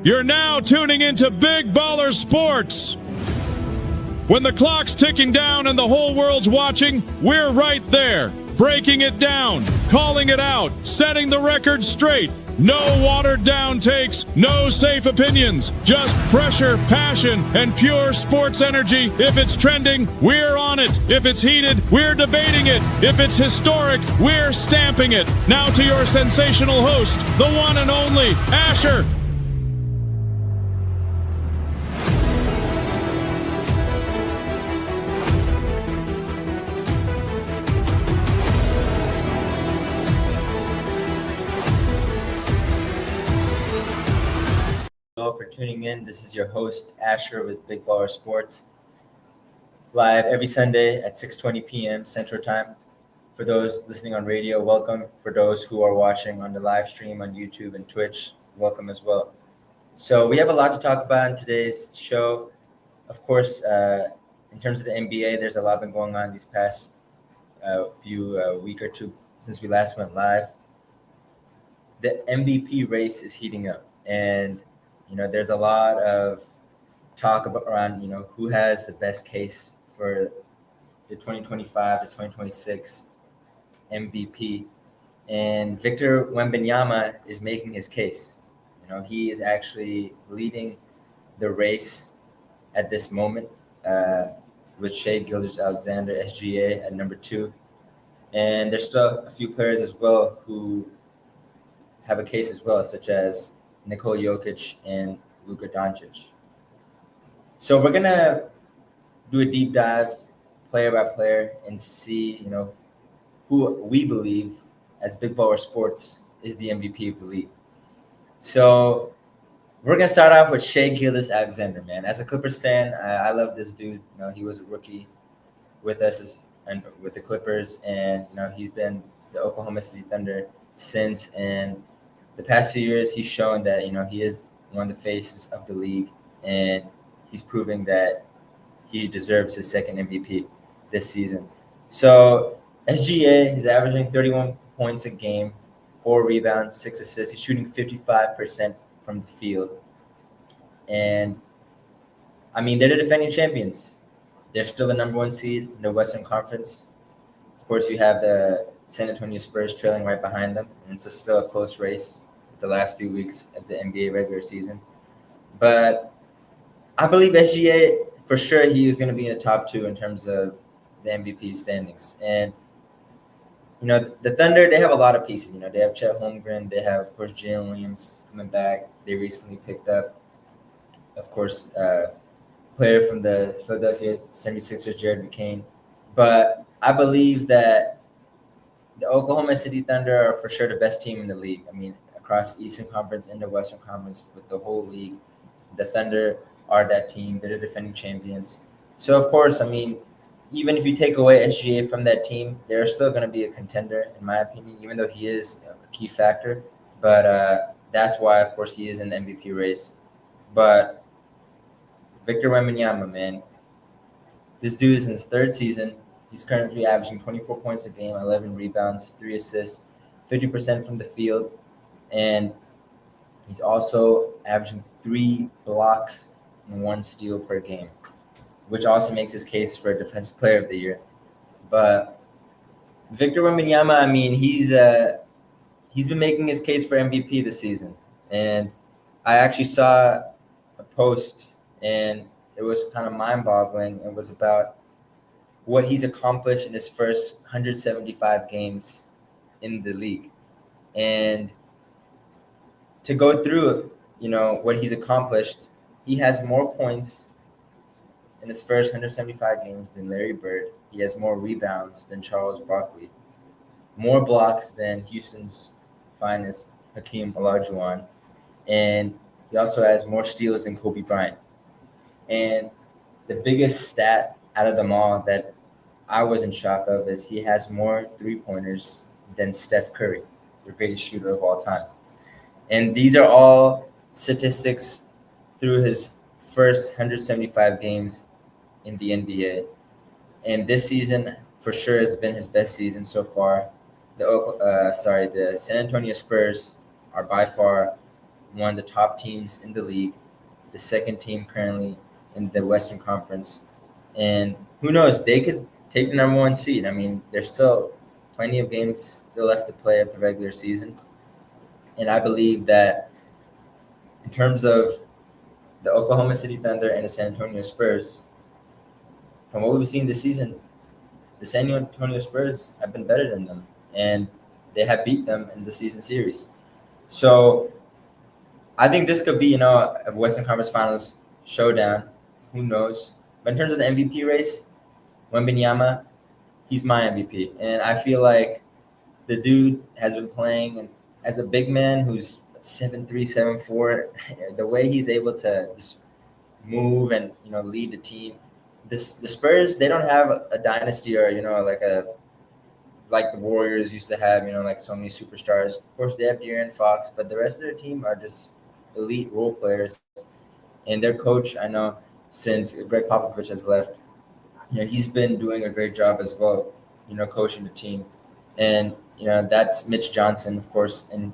You're now tuning into Big Baller Sports. When the clock's ticking down and the whole world's watching, we're right there, breaking it down, calling it out, setting the record straight. No watered down takes, no safe opinions, just pressure, passion, and pure sports energy. If it's trending, we're on it. If it's heated, we're debating it. If it's historic, we're stamping it. Now to your sensational host, the one and only Asher. For tuning in. This is your host, Asher, with Big Baller Sports, live every Sunday at 6:20 p.m. Central Time. For those listening on radio, welcome. For those who are watching on the live stream on YouTube and Twitch, welcome as well. So we have a lot to talk about in today's show. Of course, in terms of the NBA, there's a lot been going on these past week or two since we last went live. The MVP race is heating up, and there's a lot of talk around, who has the best case for the 2025 to 2026 MVP. And Victor Wembanyama is making his case. He is actually leading the race at this moment with Shai Gilgeous-Alexander, SGA, at number 2. And there's still a few players as well who have a case as well, such as Nikola Jokic and Luka Doncic. So we're going to do a deep dive player by player and see, who we believe as Big Baller Sports is the MVP of the league. So we're going to start off with Shai Gilgeous-Alexander, man. As a Clippers fan, I love this dude. He was a rookie with us and with the Clippers, and he's been the Oklahoma City Thunder since. And the past few years, he's shown that, he is one of the faces of the league, and he's proving that he deserves his second MVP this season. So SGA is averaging 31 points a game, 4 rebounds, 6 assists. He's shooting 55% from the field. And, they're the defending champions. They're still the number 1 seed in the Western Conference. Of course, you have the San Antonio Spurs trailing right behind them, and it's still a close race the last few weeks of the NBA regular season. But I believe SGA, for sure, he is going to be in the top 2 in terms of the MVP standings. And, the Thunder, they have a lot of pieces. They have Chet Holmgren. They have, of course, Jalen Williams coming back. They recently picked up, of course, player from the Philadelphia 76ers, Jared McCain. But I believe that the Oklahoma City Thunder are for sure the best team in the league. Across the Eastern Conference and the Western Conference with the whole league, the Thunder are that team. They're the defending champions. So, of course, even if you take away SGA from that team, they're still going to be a contender, in my opinion, even though he is a key factor. But that's why, of course, he is in the MVP race. But Victor Wembanyama, man, this dude is in his 3rd season. He's currently averaging 24 points a game, 11 rebounds, 3 assists, 50% from the field. And he's also averaging 3 blocks and 1 steal per game, which also makes his case for Defensive Player of the Year. But Victor Wembanyama, he's been making his case for MVP this season. And I actually saw a post, and it was kind of mind-boggling. It was about what he's accomplished in his first 175 games in the league. And to go through, what he's accomplished, he has more points in his first 175 games than Larry Bird. He has more rebounds than Charles Barkley, more blocks than Houston's finest Hakeem Olajuwon, and he also has more steals than Kobe Bryant. And the biggest stat out of them all that I was in shock of is he has more 3-pointers than Steph Curry, the greatest shooter of all time. And these are all statistics through his first 175 games in the NBA. And this season, for sure, has been his best season so far. The San Antonio Spurs are by far one of the top teams in the league, the second team currently in the Western Conference. And who knows, they could take the number one seed. I mean, there's still plenty of games still left to play of the regular season. And I believe that in terms of the Oklahoma City Thunder and the San Antonio Spurs, from what we've seen this season, the San Antonio Spurs have been better than them, and they have beat them in the season series. So I think this could be, a Western Conference Finals showdown. Who knows? But in terms of the MVP race, Wembanyama, he's my MVP. And I feel like the dude has been playing and as a big man who's 7'3", 7'4", the way he's able to just move and, lead the team. The Spurs, they don't have a dynasty or, like the Warriors used to have, like so many superstars. Of course, they have De'Aaron Fox, but the rest of their team are just elite role players. And their coach, I know, since Greg Popovich has left, he's been doing a great job as well, coaching the team. And, that's Mitch Johnson, of course. And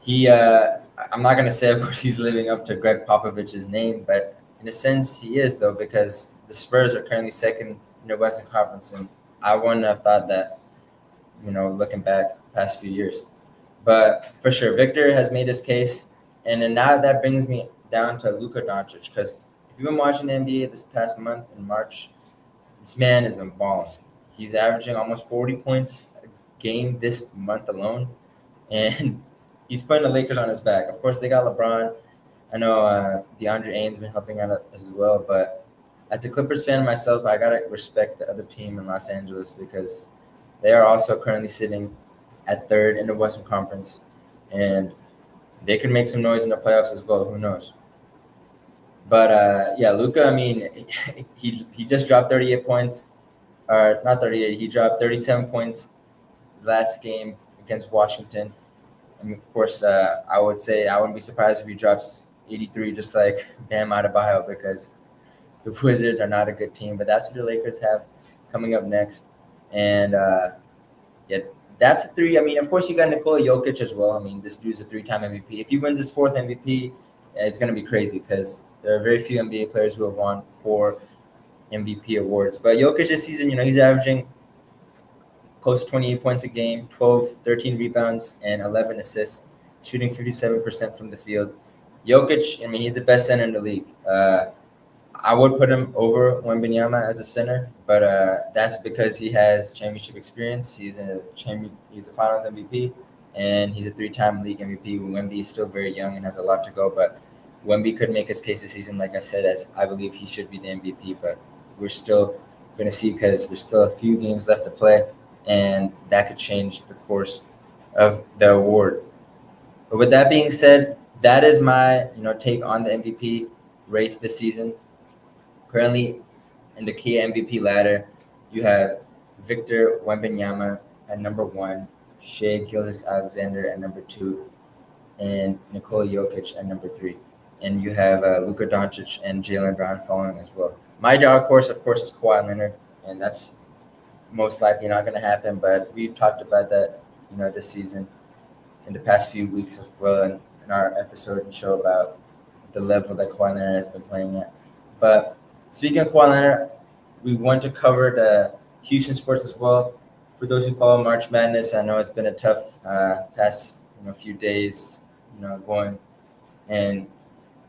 he, I'm not going to say, of course, he's living up to Greg Popovich's name, but in a sense, he is, though, because the Spurs are currently second in the Western Conference. And I wouldn't have thought that, looking back past few years. But for sure, Victor has made his case. And then now that brings me down to Luka Doncic, because if you've been watching the NBA this past month in March, this man has been balling. He's averaging almost 40 points a game this month alone, and he's putting the Lakers on his back. Of course, they got LeBron. I know DeAndre Ayton's been helping out as well, but as a Clippers fan myself, I got to respect the other team in Los Angeles because they are also currently sitting at third in the Western Conference, and they could make some noise in the playoffs as well. Who knows? But, Luka, I mean, he just dropped 38 points. Or not 38. He dropped 37 points last game against Washington. I mean, of course, I would say I wouldn't be surprised if he drops 83 just like Bam Adebayo because the Wizards are not a good team. But that's what the Lakers have coming up next. And, that's a three. I mean, of course, you got Nikola Jokic as well. I mean, this dude's a three-time MVP. If he wins his fourth MVP, it's going to be crazy because there are very few NBA players who have won 4 MVP awards. But Jokic this season, he's averaging close to 28 points a game, 13 rebounds, and 11 assists, shooting 57% from the field. Jokic, I mean, he's the best center in the league. I would put him over Wembanyama as a center, but that's because he has championship experience. He's a Finals MVP, and he's a 3-time league MVP. Wemby is still very young and has a lot to go, but Wemby could make his case this season, like I said, as I believe he should be the MVP, but we're still going to see because there's still a few games left to play, and that could change the course of the award. But with that being said, that is my take on the MVP race this season. Currently, in the key MVP ladder, you have Victor Wembanyama at number 1, Shai Gilgeous-Alexander at number 2, and Nikola Jokic at number 3. And you have Luka Doncic and Jaylen Brown following as well. My dark horse, of course, is Kawhi Leonard, and that's most likely not going to happen. But we've talked about that, this season in the past few weeks as well in our episode and show about the level that Kawhi Leonard has been playing at. But speaking of Kawhi Leonard, we want to cover the Houston sports as well. For those who follow March Madness, I know it's been a tough past few days, going and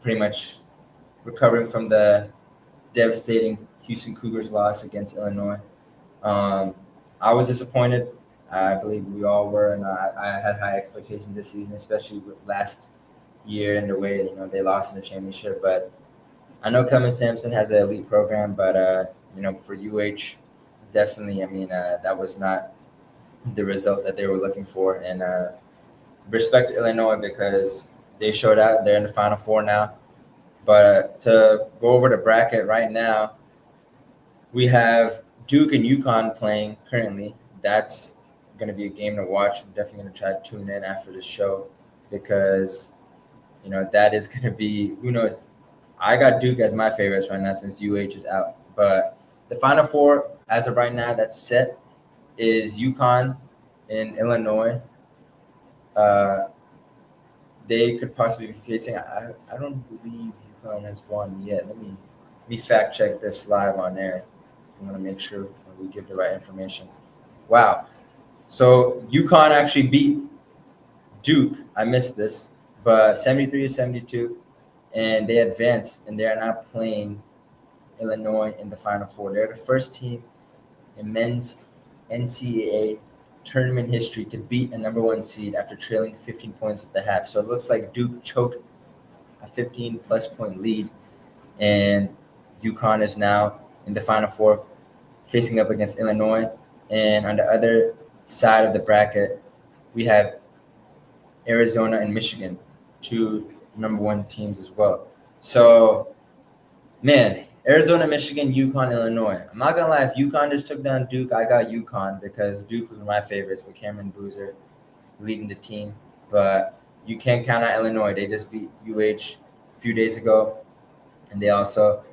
pretty much recovering from the devastating Houston Cougars loss against Illinois. I was disappointed. I believe we all were, and I had high expectations this season, especially with last year and the way they lost in the championship. But I know Kelvin Sampson has an elite program, but for UH, definitely, I mean, that was not the result that they were looking for. And respect to Illinois because they showed out. They're in the Final Four now. But to go over the bracket right now, we have Duke and UConn playing currently. That's going to be a game to watch. I'm definitely going to try to tune in after the show because, that is going to be, who knows. I got Duke as my favorites right now since UH is out. But the Final Four, as of right now, that's set, is UConn and Illinois. they could possibly be facing. I don't believe UConn has won yet. Let me fact check this live on air. I want to make sure we give the right information. Wow. So UConn actually beat Duke. I missed this, but 73-72, and they advanced, and they are now playing Illinois in the Final Four. They're the first team in men's NCAA tournament history to beat a number one seed after trailing 15 points at the half. So it looks like Duke choked a 15-plus point lead, and UConn is now in the Final Four facing up against Illinois. And on the other side of the bracket, we have Arizona and Michigan, two number one teams as well. So, man, Arizona, Michigan, UConn, Illinois. I'm not going to lie, if UConn just took down Duke, I got UConn because Duke was one of my favorites with Cameron Boozer leading the team. But you can't count out Illinois. They just beat UH a few days ago, and they also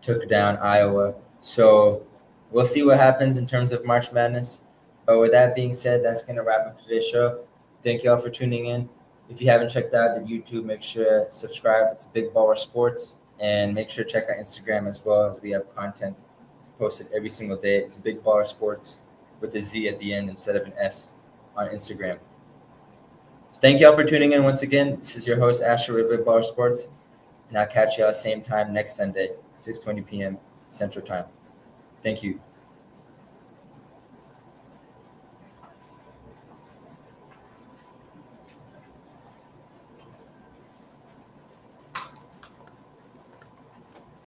took down Iowa. So we'll see what happens in terms of March Madness. But with that being said, that's going to wrap up today's show. Thank you all for tuning in. If you haven't checked out the YouTube, make sure to subscribe. It's Big Baller Sports. And make sure to check our Instagram as well, as we have content posted every single day. It's Big Baller Sports with a Z at the end instead of an S on Instagram. So thank you all for tuning in once again. This is your host, Asher with Big Baller Sports. And I'll catch you all same time next Sunday, 6:20 p.m. Central Time. Thank you.